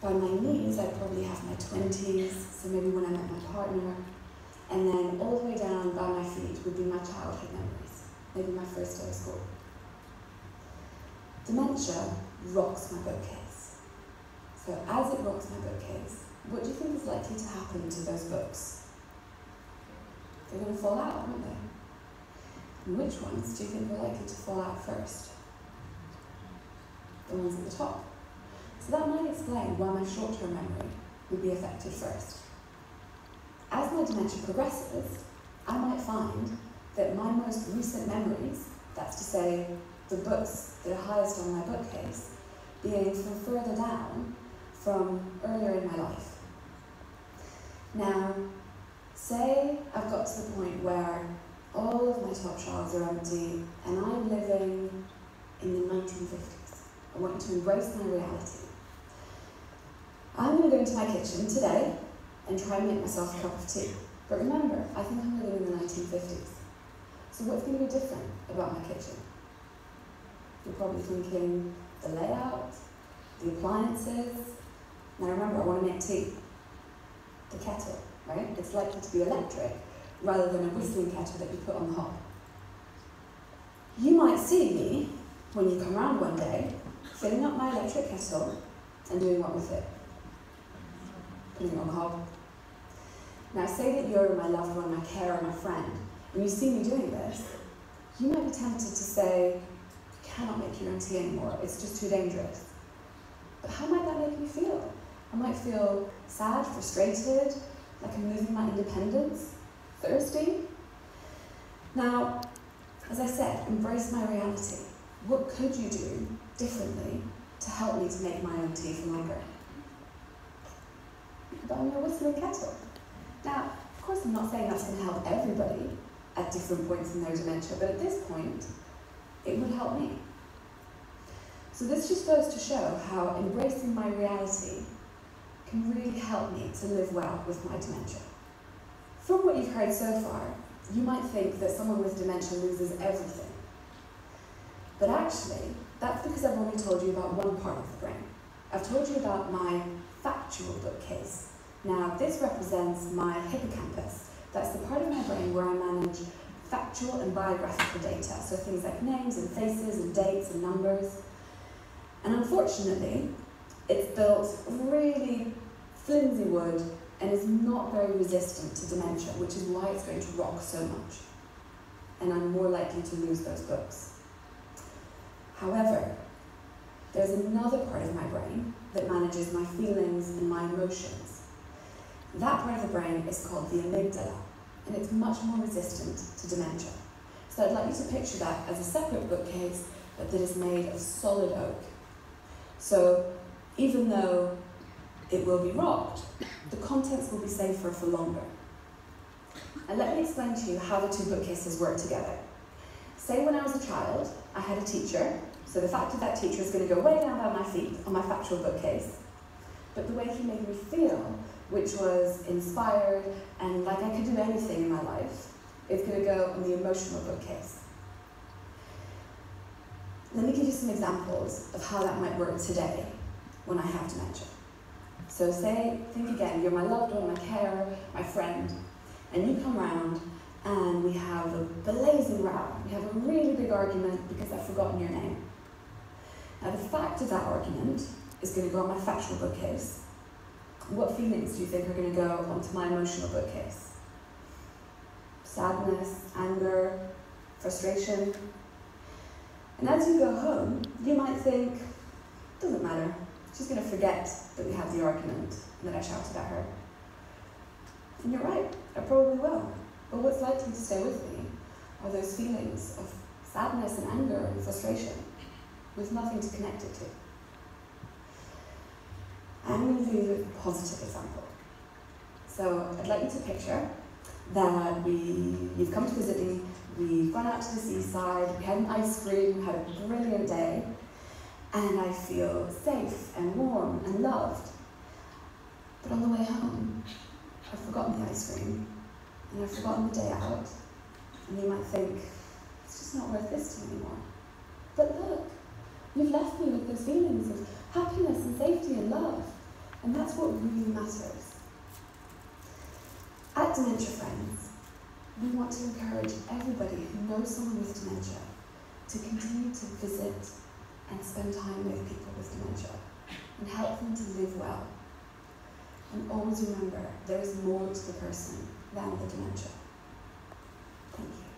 By my knees, I'd probably have my 20s, so maybe when I met my partner, and then all the way down by my feet would be my childhood memories, maybe my first day of school. Dementia rocks my bookcase. So as it rocks my bookcase, what do you think is likely to happen to those books? They're going to fall out, aren't they? And which ones do you think are likely to fall out first? The ones at the top. So that might explain why my short-term memory would be affected first. As my dementia progresses, I might find that my most recent memories, that's to say, the books that are highest on my bookcase, being from further down from earlier in my life. Now, say I've got to the point where all of my top shelves are empty and I'm living in the 1950s. I want you to embrace my reality. I'm going to go into my kitchen today and try and make myself a cup of tea. But remember, I think I'm living in the 1950s. So what's going to be different about my kitchen? You're probably thinking the layout, the appliances. Now remember, I want to make tea. The kettle, right? It's likely to be electric rather than a whistling kettle that you put on the hob. You might see me, when you come round one day, filling up my electric kettle and doing what with it? Putting it on the hob. Now say that you're my loved one, my carer, my friend, and you see me doing this, you might be tempted to say, you cannot make your own tea anymore, it's just too dangerous. But how might that make me feel? I might feel sad, frustrated, like I'm losing my independence, thirsty. Now, as I said, embrace my reality. What could you do differently to help me to make my own tea for longer? You could buy me a whistling kettle. Now, of course, I'm not saying that's going to help everybody at different points in their dementia, but at this point, it would help me. So this just goes to show how embracing my reality can really help me to live well with my dementia. From what you've heard so far, you might think that someone with dementia loses everything. But actually, that's because I've only told you about one part of the brain. I've told you about my factual bookcase. Now, this represents my hippocampus. That's the part of my brain where I manage factual and biographical data, so things like names and faces and dates and numbers. And unfortunately, it's built of really flimsy wood and is not very resistant to dementia, which is why it's going to rock so much. And I'm more likely to lose those books. However, there's another part of my brain that manages my feelings and my emotions. That part of the brain is called the amygdala, and it's much more resistant to dementia. So I'd like you to picture that as a separate bookcase, but that is made of solid oak. So even though it will be rocked, the contents will be safer for longer. And let me explain to you how the two bookcases work together. Say when I was a child, I had a teacher, so the fact of that teacher is going to go way down by my feet on my factual bookcase, but the way he made me feel, which was inspired and like I could do anything in my life, is going to go on the emotional bookcase. Let me give you some examples of how that might work today when I have dementia. So think again, you're my loved one, my carer, my friend, and you come round and we have a blazing row. We have a really big argument because I've forgotten your name. Now the fact of that argument is going to go on my factual bookcase. What feelings do you think are going to go onto my emotional bookcase? Sadness, anger, frustration. And as you go home, you might think, doesn't matter. She's going to forget that we had the argument and that I shouted at her. And you're right, I probably will. But what's likely to stay with me are those feelings of sadness and anger and frustration with nothing to connect it to. I'm going to give you a positive example. So I'd like you to picture that you've come to visit me, we've gone out to the seaside, we had an ice cream, we had a brilliant day, and I feel safe and warm and loved. But on the way home, I've forgotten the ice cream, and I've forgotten the day out, and you might think, it's just not worth this anymore. But look, you've left me with those feelings of happiness and safety and love. And that's what really matters. At Dementia Friends, we want to encourage everybody who knows someone with dementia to continue to visit and spend time with people with dementia and help them to live well. And always remember, there is more to the person than the dementia. Thank you.